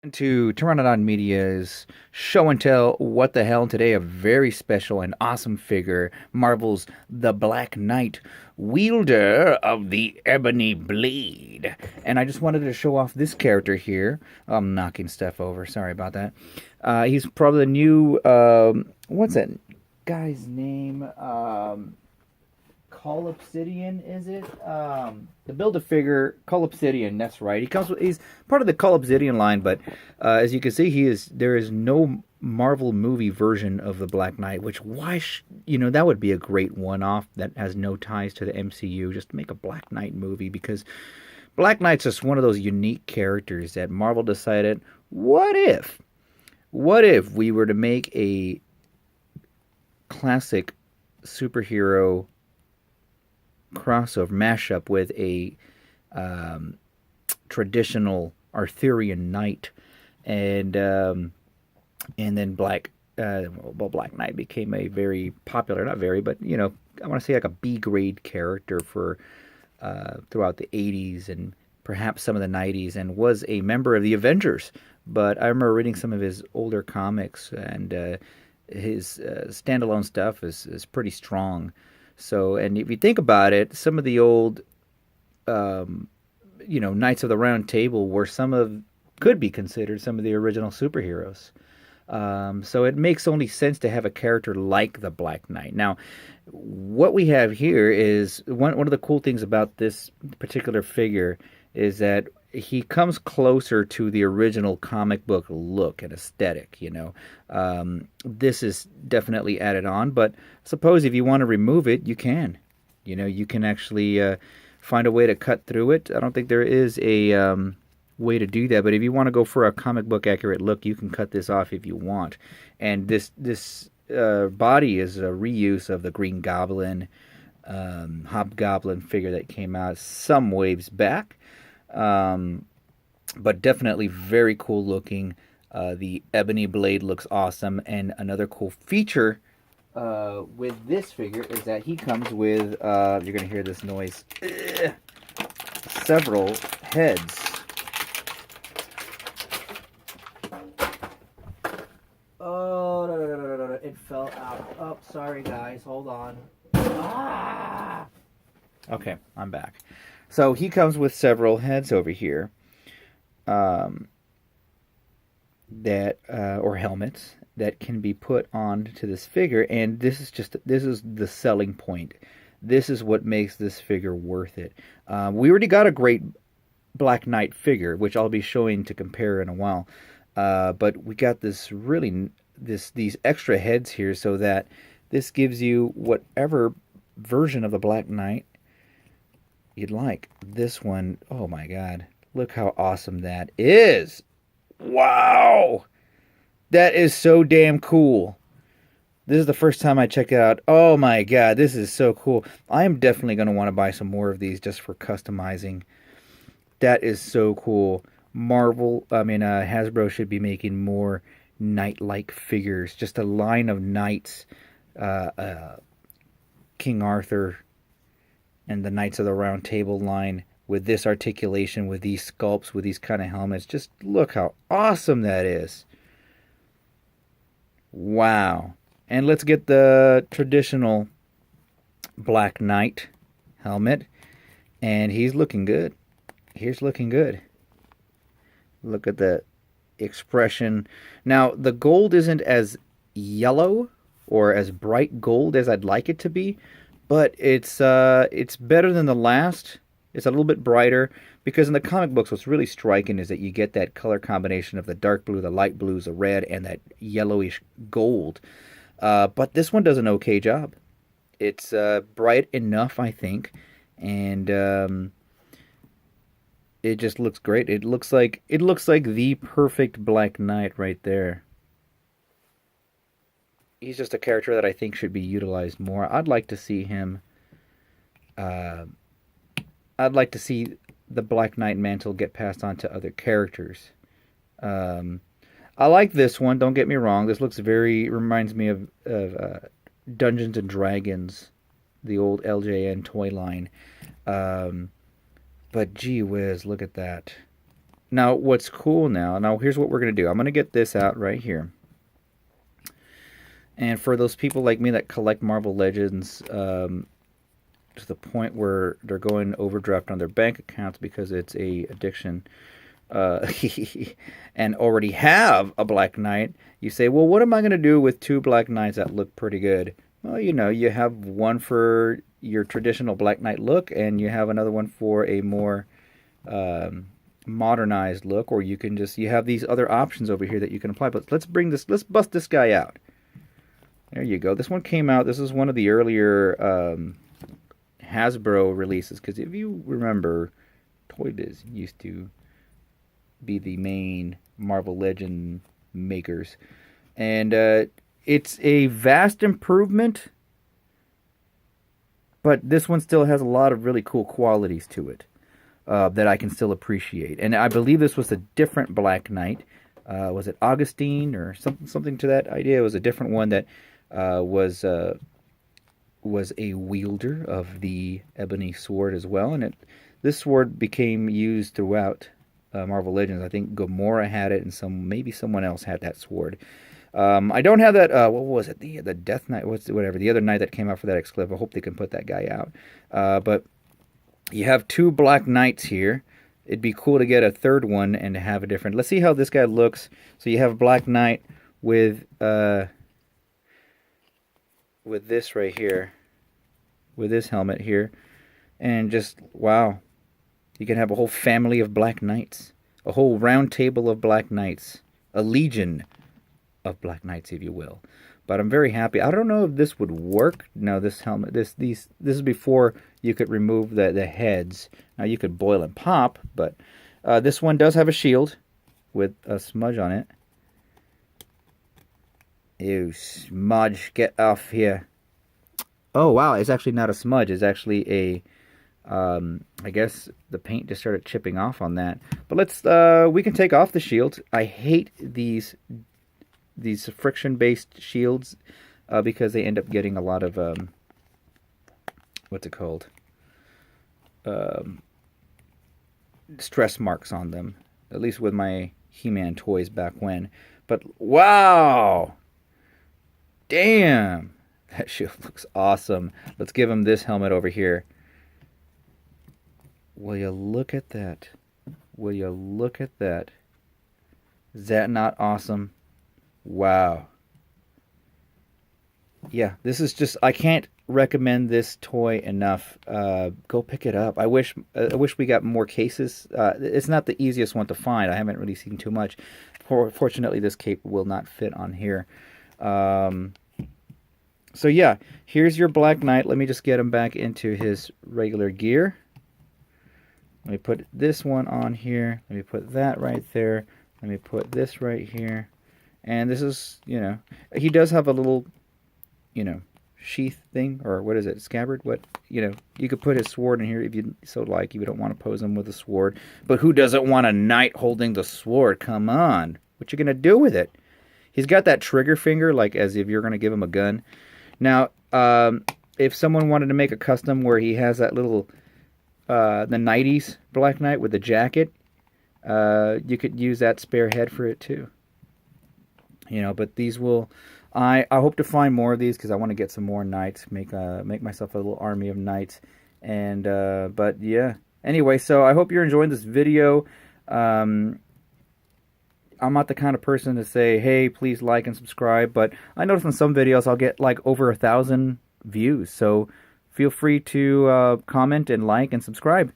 To Pteranodon Media's show and tell what the hell today. A very special and awesome figure, Marvel's the Black Knight, wielder of the Ebony Blade. And I just wanted to show off this character here. I'm knocking stuff over. Sorry about that. He's probably the new what's that guy's name? Cull Obsidian, is it? The Build-A-Figure Cull Obsidian. That's right. He's part of the Cull Obsidian line, but as you can see, there is no Marvel movie version of the Black Knight. Which that would be a great one-off that has no ties to the MCU. Just make a Black Knight movie because Black Knight's just one of those unique characters that Marvel decided, what if we were to make a classic superhero crossover mashup with a traditional Arthurian knight, and then Black Knight became a very popular, not very, but I want to say like a B grade character for throughout the 80s and perhaps some of the 90s, and was a member of the Avengers. But I remember reading some of his older comics, and his standalone stuff is pretty strong. So, and if you think about it, some of the old, Knights of the Round Table were could be considered some of the original superheroes. So it makes only sense to have a character like the Black Knight. Now, what we have here is one of the cool things about this particular figure is that he comes closer to the original comic book look and aesthetic. This is definitely added on, but suppose if you want to remove it, you can. You can actually find a way to cut through it. I don't think there is a way to do that, but if you want to go for a comic book accurate look, you can cut this off if you want. And this body is a reuse of the Green Goblin, Hobgoblin figure that came out some waves back. But definitely very cool looking. The ebony blade looks awesome, and another cool feature with this figure is that he comes with, you're gonna hear this noise, several heads. Oh, no, it fell out. Oh, sorry guys, hold on. Ah! Okay, I'm back. So he comes with several heads over here, that or helmets that can be put on to this figure, and this is the selling point. This is what makes this figure worth it. We already got a great Black Knight figure, which I'll be showing to compare in a while, but we got these extra heads here, so that this gives you whatever version of the Black Knight you'd like. This one, oh my god, look how awesome that is. Wow, that is so damn cool. This is the first time I checked it out. Oh my god, this is so cool. I am definitely going to want to buy some more of these just for customizing. That is so cool. Hasbro should be making more knight-like figures. Just a line of knights, King Arthur and the Knights of the Round Table line, with this articulation, with these sculpts, with these kind of helmets. Just look how awesome that is. Wow. And let's get the traditional Black Knight helmet. And he's looking good. He's looking good. Look at the expression. Now, the gold isn't as yellow or as bright gold as I'd like it to be, but it's better than the last. It's a little bit brighter, because in the comic books what's really striking is that you get that color combination of the dark blue, the light blues, the red, and that yellowish gold. But this one does an okay job. It's bright enough, I think, and it just looks great. It looks like the perfect Black Knight right there. He's just a character that I think should be utilized more. I'd like to see him. I'd like to see the Black Knight mantle get passed on to other characters. I like this one. Don't get me wrong. This reminds me of Dungeons and Dragons, the old LJN toy line. But gee whiz, look at that. Now, what's cool now, here's what we're going to do. I'm going to get this out right here. And for those people like me that collect Marvel Legends to the point where they're going overdraft on their bank accounts because it's a addiction, uh, and already have a Black Knight, you say, well, what am I going to do with two Black Knights that look pretty good? Well, you have one for your traditional Black Knight look, and you have another one for a more modernized look, or you have these other options over here that you can apply. But let's bust this guy out. There you go. This one came out. This is one of the earlier Hasbro releases, because if you remember, Toy Biz used to be the main Marvel Legend makers, and it's a vast improvement, but this one still has a lot of really cool qualities to it that I can still appreciate. And I believe this was a different Black Knight. Was it Augustine or something to that idea? It was a different one that was a wielder of the ebony sword as well, and this sword became used throughout Marvel Legends. I think Gamora had it, and maybe someone else had that sword. I don't have that. What was it? The Death Knight. Whatever the other knight that came out for that exclave. I hope they can put that guy out. But you have two Black Knights here. It'd be cool to get a third one and to have a different. Let's see how this guy looks. So you have Black Knight with this right here, with this helmet here, and just wow. You can have a whole family of Black Knights. A whole round table of Black Knights. A legion of Black Knights, if you will. But I'm very happy. I don't know if this would work. No, this helmet, this is before you could remove the heads. Now you could boil and pop, but this one does have a shield with a smudge on it. Ew, smudge, get off here. Oh, wow, it's actually not a smudge. It's actually a... I guess the paint just started chipping off on that. But we can take off the shield. I hate these friction-based shields because they end up getting a lot of, what's it called? Stress marks on them. At least with my He-Man toys back when. But, wow! Damn! That shield looks awesome. Let's give him this helmet over here. Will you look at that? Will you look at that? Is that not awesome? Wow. Yeah, this is just, I can't recommend this toy enough. Go pick it up. I wish we got more cases. It's not the easiest one to find. I haven't really seen too much. Fortunately, this cape will not fit on here. So yeah, here's your Black Knight. Let me just get him back into his regular gear. Let me put this one on here. Let me put that right there. Let me put this right here. And this is, he does have a little, sheath thing, or what is it, scabbard? What, you could put his sword in here if you so like. You don't want to pose him with a sword. But who doesn't want a knight holding the sword? Come on. What you going to do with it? He's got that trigger finger, like as if you're going to give him a gun. Now, if someone wanted to make a custom where he has that little... the 90s Black Knight with the jacket, you could use that spare head for it too. But these will, I hope to find more of these because I want to get some more knights, make myself a little army of knights, and but yeah. Anyway, so I hope you're enjoying this video. I'm not the kind of person to say, hey, please like and subscribe, but I notice in some videos I'll get like over 1,000 views, so feel free to comment and like and subscribe.